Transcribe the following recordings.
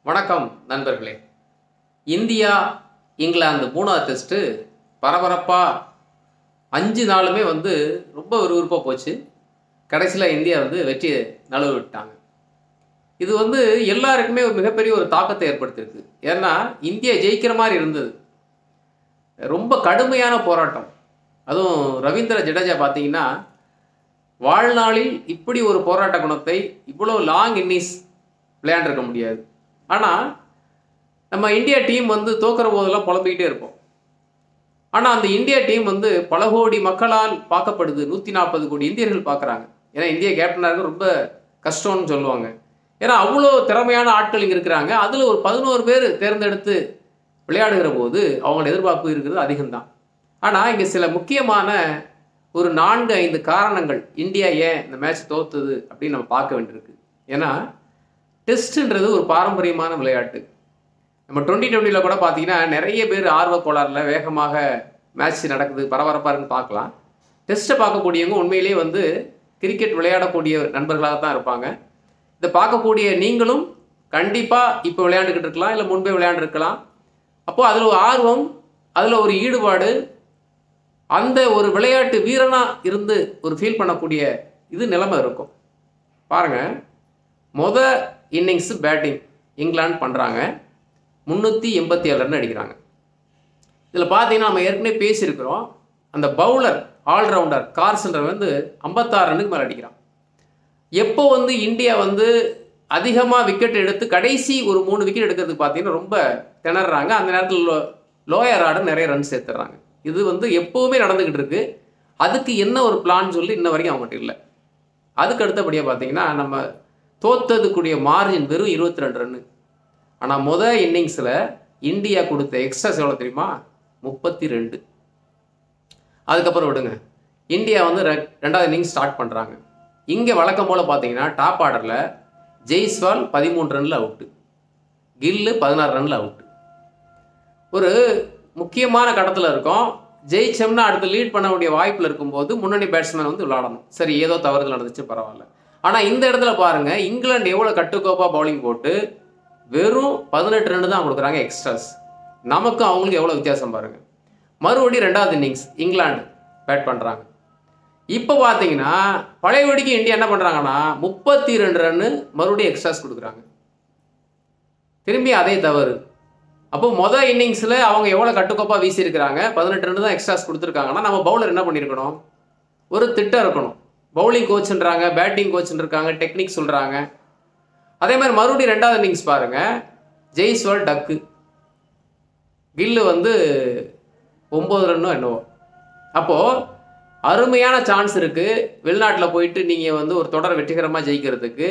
வணக்கம் நண்பர்களே. இந்தியா இங்கிலாந்து 3வது டெஸ்ட்டு பரபரப்பாக 5 நாளுமே ரொம்ப விறுவிறுப்பாக போச்சு. கடைசியில் இந்தியா வெற்றி நழுவ விட்டாங்க. இது எல்லாருக்குமே ஒரு மிகப்பெரிய ஒரு தாக்கத்தை ஏற்படுத்தியிருக்கு. ஏன்னா இந்தியா ஜெயிக்கிற மாதிரி இருந்தது. ரொம்ப கடுமையான போராட்டம். அதுவும் ரவீந்திர ஜடேஜா பார்த்தீங்கன்னா வாழ்நாளில் இப்படி ஒரு போராட்ட குணத்தை இவ்வளோ லாங் இன்னிங்ஸ் விளையாண்டுருக்க முடியாது. ஆனால் நம்ம இந்தியா டீம் தோக்கிற போதெல்லாம் புலம்பிக்கிட்டே இருப்போம். ஆனால் அந்த இந்தியா டீம் பல கோடி மக்களால் பார்க்கப்படுது. 140 கோடி இந்தியர்கள் பார்க்குறாங்க. ஏன்னா இந்தியா கேப்டனாக இருக்க ரொம்ப கஷ்டம்னு சொல்லுவாங்க. ஏன்னா அவ்வளோ திறமையான ஆட்கள் இங்கே இருக்கிறாங்க. அதில் ஒரு 11 பேர் தேர்ந்தெடுத்து விளையாடுகிற போது அவங்களோட எதிர்பார்ப்பு இருக்கிறது அதிகம்தான். ஆனால் இங்கே சில முக்கியமான ஒரு 4-5 காரணங்கள் இந்தியா ஏன் இந்த மேட்ச் தோத்துது அப்படின்னு நம்ம பார்க்க வேண்டியிருக்கு. ஏன்னா டெஸ்ட்டுன்றது ஒரு பாரம்பரியமான விளையாட்டு. நம்ம 2020 கூட பார்த்தீங்கன்னா நிறைய பேர் ஆர்வ கோளாறுல வேகமாக மேட்ச் நடக்குது, பரபரப்பாக இருக்குன்னு பார்க்கலாம். டெஸ்ட்டை பார்க்கக்கூடியவங்க உண்மையிலேயே கிரிக்கெட் விளையாடக்கூடிய நண்பர்களாக தான் இருப்பாங்க. இதை பார்க்கக்கூடிய நீங்களும் கண்டிப்பாக இப்போ விளையாண்டுக்கிட்டு இருக்கலாம், இல்லை முன்பே விளையாண்டுருக்கலாம். அப்போது அதில் ஒரு ஆர்வம், அதில் ஒரு ஈடுபாடு, அந்த ஒரு விளையாட்டு வீரனாக இருந்து ஒரு ஃபீல் பண்ணக்கூடிய நிலைமை இருக்கும். பாருங்கள், இன்னிங்ஸு பேட்டிங் இங்கிலாந்து பண்ணுறாங்க, 387 ரன் அடிக்கிறாங்க. இதில் பார்த்தீங்கன்னா நம்ம ஏற்கனவே பேசியிருக்கிறோம். அந்த பவுலர் ஆல்ரவுண்டர் கார்சன்டர் 56 ரன்னுக்கு மேலே அடிக்கிறான். எப்போ இந்தியா அதிகமாக விக்கெட் எடுத்து கடைசி ஒரு 3 விக்கெட் எடுக்கிறதுக்கு பார்த்தீங்கன்னா ரொம்ப திணறாங்க. அந்த நேரத்தில் லோயர் ஆர்டர் நிறைய ரன் சேர்த்துறாங்க. இது எப்போவுமே நடந்துக்கிட்டு இருக்கு. அதுக்கு என்ன ஒரு பிளான் சொல்லி இன்ன வரைக்கும் அவங்ககிட்ட இல்லை. அதுக்கு அடுத்தபடியாக பார்த்தீங்கன்னா நம்ம தோத்ததுக்குரிய மார்ஜின் வெறும் 22 ரன்னு. ஆனால் இன்னிங்ஸில் இந்தியா கொடுத்த எக்ஸ்ட்ராஸ் எவ்வளோ தெரியுமா? 32. அதுக்கப்புறம் விடுங்க, இந்தியா 2வது இன்னிங்ஸ் ஸ்டார்ட் பண்ணுறாங்க. இங்கே வழக்கம் போல் பார்த்தீங்கன்னா டாப் ஆர்டரில் ஜெய்ஸ்வால் 13 ரனில் அவுட்டு, கில்லு 16 ரனில் அவுட்டு. ஒரு முக்கியமான கடத்தில் இருக்கும். ஜெயிச்சோம்னா அடுத்து லீட் பண்ண வேண்டிய வாய்ப்பில் இருக்கும்போது முன்னணி பேட்ஸ்மேன் விளையாடணும். சரி, ஏதோ தவறுதல் நடந்துச்சு, பரவாயில்ல. ஆனால் இந்த இடத்துல பாருங்கள், இங்கிலாந்து எவ்வளோ கட்டுக்கோப்பாக பவுலிங் போட்டு வெறும் 18 ரன் தான் கொடுக்குறாங்க எக்ஸ்ட்ராஸ். நமக்கும் அவங்களுக்கு எவ்வளோ வித்தியாசம் பாருங்கள். மறுபடியும் 2வது இன்னிங்ஸ் இங்கிலாந்து பேட் பண்ணுறாங்க. இப்போ பார்த்தீங்கன்னா பழையபடிக்கு இந்தியா என்ன பண்ணுறாங்கன்னா 32 ரன்னு மறுபடியும் எக்ஸ்ட்ராஸ் கொடுக்குறாங்க. திரும்பி அதே தவறு. அப்போ இன்னிங்ஸில் அவங்க எவ்வளோ கட்டுக்கோப்பாக வீசியிருக்கிறாங்க, 18 ரன் தான் எக்ஸ்ட்ராஸ் கொடுத்துருக்காங்கன்னா நம்ம பவுலர் என்ன பண்ணியிருக்கணும்? ஒரு திட்டம் இருக்கணும். பவுலிங் கோச்சுன்றாங்க, பேட்டிங் கோச்சுன்னு இருக்காங்க, டெக்னிக் சொல்கிறாங்க. அதே மாதிரி மறுபடியும் 2வது இன்னிங்ஸ் பாருங்கள், ஜெய்ஸ்வால் டக்கு, கில்லு 9 ரன்னோ என்னவோ. அப்போது அருமையான சான்ஸ் இருக்குது வெளிநாட்டில் போயிட்டு நீங்கள் ஒரு தொடரை வெற்றிகரமாக ஜெயிக்கிறதுக்கு.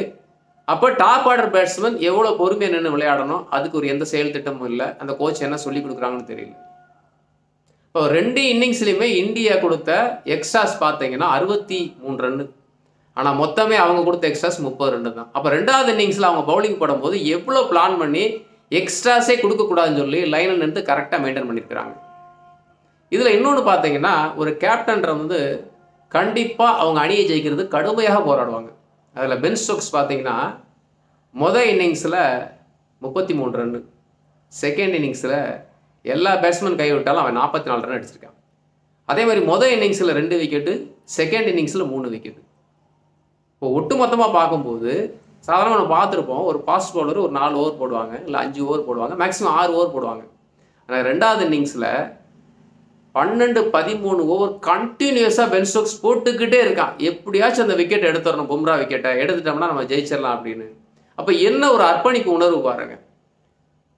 அப்போ டாப் ஆர்டர் பேட்ஸ்மேன் எவ்வளோ பொறுமையாக நின்று விளையாடணும், அதுக்கு ஒரு எந்த செயல் திட்டமும் இல்லை. அந்த கோச் என்ன சொல்லி கொடுக்குறாங்கன்னு தெரியல. இப்போ 2 இன்னிங்ஸ்லையுமே இந்தியா கொடுத்த எக்ஸ்ட்ராஸ் பார்த்தீங்கன்னா 63 ரன்னு. ஆனால் மொத்தமே அவங்க கொடுத்த எக்ஸ்ட்ராஸ் 30 ரன்னு தான். அப்போ 2வது இன்னிங்ஸில் அவங்க பவுலிங் போடும்போது எவ்வளோ பிளான் பண்ணி எக்ஸ்ட்ராஸே கொடுக்கக்கூடாதுன்னு சொல்லி லைனில் நின்று கரெக்டாக மெயின்டைன் பண்ணியிருக்கிறாங்க. இதில் இன்னொன்று பார்த்தீங்கன்னா ஒரு கேப்டன்ற கண்டிப்பாக அவங்க அணியை ஜெயிக்கிறது கடுமையாக போராடுவாங்க. அதில் பென் ஸ்டோக்ஸ் பார்த்தீங்கன்னா இன்னிங்ஸில் 33 ரன்னு, செகண்ட் இன்னிங்ஸில் எல்லா பேட்ஸ்மேன் கைவிட்டாலும் அவன் 44 ரன் அடிச்சிருக்கான். அதே மாதிரி இன்னிங்ஸில் 2 விக்கெட்டு, செகண்ட் இன்னிங்ஸில் 3 விக்கெட்டு. இப்போ ஒட்டுமொத்தமாக பார்க்கும்போது சாதாரண நம்ம பார்த்துருப்போம், ஒரு ஃபாஸ்ட் பவுலர் ஒரு 4 ஓவர் போடுவாங்க, இல்லை 5 ஓவர் போடுவாங்க, மேக்ஸிமம் 6 ஓவர் போடுவாங்க. ஆனால் 2வது இன்னிங்ஸில் 12-13 ஓவர் கண்டினியூஸாக பென் ஸ்டோக்ஸ் போட்டுக்கிட்டே இருக்கான். எப்படியாச்சும் அந்த விக்கெட் எடுத்துடணும், பும்ரா விக்கெட்டை எடுத்துட்டோம்னா நம்ம ஜெயிச்சிடலாம் அப்படின்னு. அப்போ என்ன ஒரு அர்ப்பணிப்பு உணர்வு பாருங்கள்.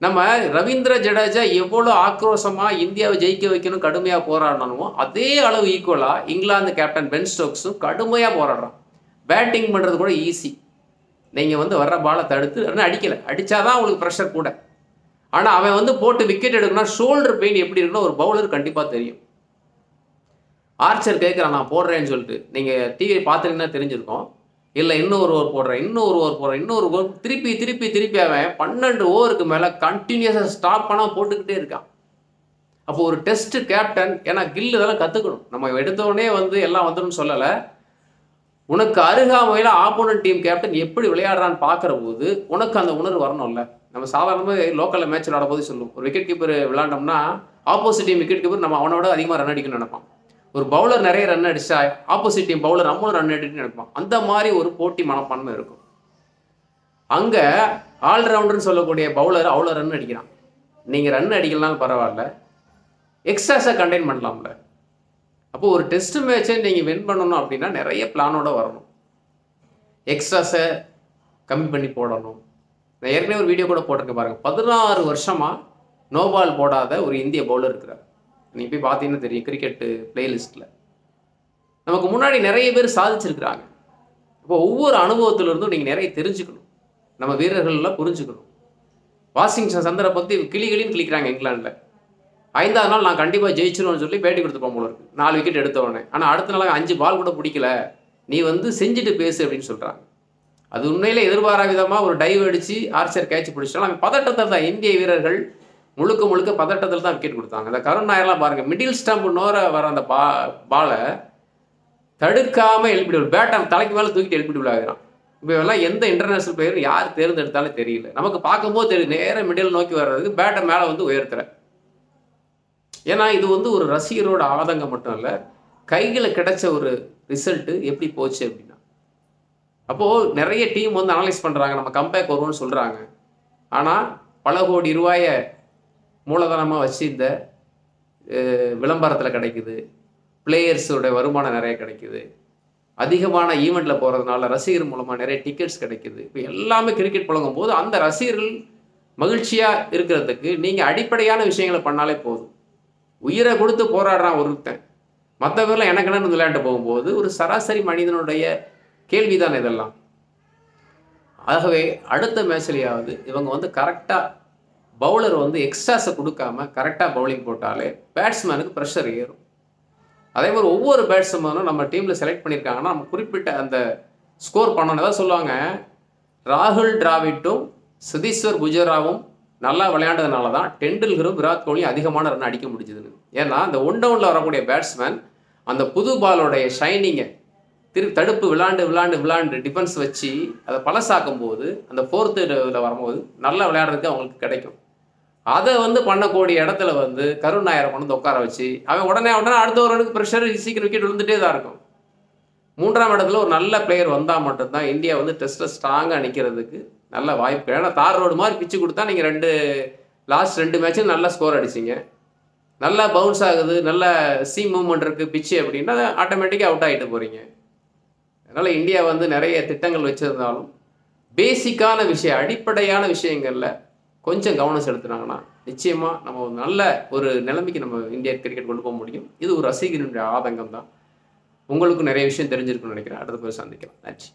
நம்ம ரவீந்திர ஜடேஜா எவ்வளோ ஆக்ரோஷமாக இந்தியாவை ஜெயிக்க வைக்கணும் கடுமையாக போராடணுமோ அதே அளவு ஈக்குவலாக இங்கிலாந்து கேப்டன் பென் ஸ்டோக்ஸும் கடுமையாக போராடுறான். பேட்டிங் பண்ணுறது கூட ஈஸி. நீங்கள் வர்ற பாலை தடுத்து ரன் அடிக்கலை, அடித்தாதான் அவங்களுக்கு ப்ரெஷர் கூட. ஆனால் அவன் போட்டு விக்கெட் எடுக்கணும்னா ஷோல்டர் பெயின் எப்படி இருக்குன்னா ஒரு பவுலர் கண்டிப்பாக தெரியும். ஆர்ச்சர் கேட்குறான் நான் போடுறேன்னு சொல்லிட்டு, நீங்கள் டிவியை பார்த்துருங்கன்னா தெரிஞ்சிருக்கோம். இல்லை இன்னொரு ஓவர் போடுறேன், இன்னொரு ஓவர் திருப்பி அவன் 12 ஓவருக்கு மேலே கண்டினியூஸாக ஸ்டாப் பண்ணால் போட்டுக்கிட்டே இருக்கான். அப்போ ஒரு டெஸ்ட்டு கேப்டன், ஏன்னா கில் இதெல்லாம் கற்றுக்கணும். நம்ம எடுத்தோடனே எல்லாம் வந்துடும் சொல்லலை. உனக்கு அருகாமையில் ஆப்போனன்ட் டீம் கேப்டன் எப்படி விளையாடுறான்னு பார்க்குற போது உனக்கு அந்த உணர்வு வரணும்ல. நம்ம சாதாரணமாக லோக்கலில் மேட்ச் விளையாட போது சொல்லுவோம், ஒரு விக்கெட் கீப்பர் விளையாண்டோம்னா ஆப்போசிட் டீம் விக்கெட் கீப்பர் நம்ம அவனோட அதிகமாக ரன் அடிக்கணும்னு நினைப்பான். ஒரு பவுலர் நிறைய ரன் அடிச்சா ஆப்போசிட் டீம் பவுலர் நம்மளும் ரன் அடிக்கணும்னு நினைப்பான். அந்த மாதிரி ஒரு போட்டி மனப்பான்மை இருக்கும். அங்கே ஆல்ரவுண்டர்னு சொல்லக்கூடிய பவுலர் அவ்வளோ ரன் அடிக்கிறான். நீங்கள் ரன் அடிக்கலனாலும் பரவாயில்ல, எக்ஸ்ட்ராஸை கண்டெயின் பண்ணலாம்ல. அப்போது ஒரு டெஸ்ட் மேட்சை நீங்கள் வின் பண்ணணும் அப்படின்னா நிறைய பிளானோட வரணும். எக்ஸ்ட்ராஸை கம்மி பண்ணி போடணும். நான் ஏற்கனவே ஒரு வீடியோ கூட போட்டிருக்கேன் பாருங்கள். 16 வருஷமாக நோ பால் போடாத ஒரு இந்திய பவுலர் இருக்கிறார். நீங்கள் போய் பார்த்தீங்கன்னா தெரியும் கிரிக்கெட்டு பிளேலிஸ்ட்டில். நமக்கு முன்னாடி நிறைய பேர் சாதிச்சிருக்கிறாங்க. இப்போ ஒவ்வொரு அனுபவத்திலிருந்தும் நீங்கள் நிறைய தெரிஞ்சுக்கணும். நம்ம வீரர்கள்லாம் புரிஞ்சுக்கணும். வாஷிங்டன் சந்தரை பற்றி கிளிகளின்னு கிளிக்கிறாங்க இங்கிலாண்டில். 5ஆவது நாள் நான் கண்டிப்பாக ஜெயிச்சிருவேன்னு சொல்லி பேட்டி கொடுத்துப்போம் போல இருக்கு, 4 விக்கெட் எடுத்த உடனே. ஆனால் அடுத்த நாள் 5 பால் கூட பிடிக்கல, நீ செஞ்சுட்டு பேசு அப்படின்னு சொல்கிறாங்க. அது உண்மையிலே எதிர்பாரா விதமாக ஒரு டைவ் அடித்து ஆர்ச்சர் கேட்ச் பிடிச்சாலும் அவன் பதட்டத்தில் தான். இந்திய வீரர்கள் முழுக்க முழுக்க பதட்டத்தில் தான் விக்கெட் கொடுத்தாங்க. அந்த கருண் நாயர்லாம் பாருங்கள், மிடில் ஸ்டம்ப் நோர வர அந்த பாலை தடுக்காமல் எழுப்பிட்டு பேட்டை தலைக்கு மேலே தூக்கிட்டு எழுப்பிட்டு விளையாடுறான். இப்போ எல்லாம் எந்த இன்டர்நேஷனல் பிளேயர் யார் தேர்ந்தெடுத்தாலும் தெரியல. நமக்கு பார்க்கும்போது தெரியும், நேராக மிடில் நோக்கி வர்றதுக்கு பேட்டை மேலே உயர்த்துற. ஏன்னா இது ஒரு ரசிகரோட ஆதங்கம் மட்டும் இல்லை, கையில் கிடைச்ச ஒரு ரிசல்ட்டு எப்படி போச்சு அப்படின்னா. அப்போது நிறைய டீம் அனலைஸ் பண்ணுறாங்க, நம்ம கம்பேக் வருவோம்னு சொல்கிறாங்க. ஆனால் பல கோடி ரூபாயை மூலதனமாக வச்சு இந்த விளம்பரத்தில் கிடைக்குது, பிளேயர்ஸோட வருமானம் நிறைய கிடைக்குது, அதிகமான ஈவெண்ட்டில் போகிறதுனால ரசிகர் மூலமாக நிறைய டிக்கெட்ஸ் கிடைக்குது. இப்போ எல்லாமே கிரிக்கெட் புழங்கும் போது அந்த ரசிகர்கள் மகிழ்ச்சியாக இருக்கிறதுக்கு நீங்கள் அடிப்படையான விஷயங்களை பண்ணாலே போதும். உயிரை கொடுத்து போராடுறான் ஒருத்தன், மற்ற பேர்லாம் எனக்கு என்னன்னு விளையாண்டு போகும்போது ஒரு சராசரி மனிதனுடைய கேள்விதான் இதெல்லாம். ஆகவே அடுத்த மேட்ச்லையாவது இவங்க கரெக்டாக பவுலர் எக்ஸ்ட்ராஸை கொடுக்காம கரெக்டாக பவுலிங் போட்டாலே பேட்ஸ்மேனுக்கு ப்ரெஷர் ஏறும். அதே மாதிரி ஒவ்வொரு பேட்ஸ்மேனும் நம்ம டீமில் செலக்ட் பண்ணியிருக்காங்கன்னா நம்ம குறிப்பிட்ட அந்த ஸ்கோர் பண்ணணும். ஏதாவது சொல்லுவாங்க, ராகுல் டிராவிட்டும் சதீஸ்வர் புஜராவும் நல்லா விளையாண்டதுனால தான் டெண்டுல்கரும் விராட் கோலியும் அதிகமான ரன் அடிக்க முடிஞ்சதுன்னு. ஏன்னா அந்த 1 டவுனில் வரக்கூடிய பேட்ஸ்மேன் அந்த புது பாலோடைய ஷைனிங்கை தடுப்பு விளாண்டு டிஃபென்ஸ் வச்சு அதை பழசாக்கும் போது அந்த 4th இதில் வரும்போது நல்லா விளையாடுறதுக்கு அவங்களுக்கு கிடைக்கும். அதை பண்ணக்கூடிய இடத்துல கருண் நாயரை உட்கார வச்சு அவன் உடனே அடுத்த ஓவருக்கு ப்ரெஷர் சீக்கிரம் விக்கெட் விழுந்துட்டே தான் இருக்கும். 3ஆம் இடத்துல ஒரு நல்ல பிளேயர் வந்தால் மட்டும்தான் இந்தியா டெஸ்ட்டில் ஸ்ட்ராங்காக நிற்கிறதுக்கு நல்ல வாய்ப்பு. ஏன்னா தார் ரோடு மாதிரி பிச்சு கொடுத்தா நீங்கள் லாஸ்ட் 2 மேட்சும் நல்ல ஸ்கோர் அடிச்சிங்க, நல்லா பவுன்ஸ் ஆகுது, நல்ல சீம் மூவ்மெண்ட் இருக்குது பிச்சு அப்படின்னா ஆட்டோமேட்டிக்காக அவுட் ஆகிட்டு போகிறீங்க. அதனால் இந்தியா நிறைய திட்டங்கள் வச்சுருந்தாலும் பேசிக்கான விஷயம், அடிப்படையான விஷயங்களில் கொஞ்சம் கவனம் செலுத்துனாங்கன்னா நிச்சயமாக நம்ம நல்ல ஒரு நிலைமைக்கு நம்ம இந்தியா கிரிக்கெட் கொண்டு போக முடியும். இது ஒரு ரசிகனுடைய ஆதங்கம் தான். உங்களுக்கும் நிறைய விஷயம் தெரிஞ்சிருக்குன்னு நினைக்கிறேன். அடுத்த போய் சந்திக்கலாம். நன்றி.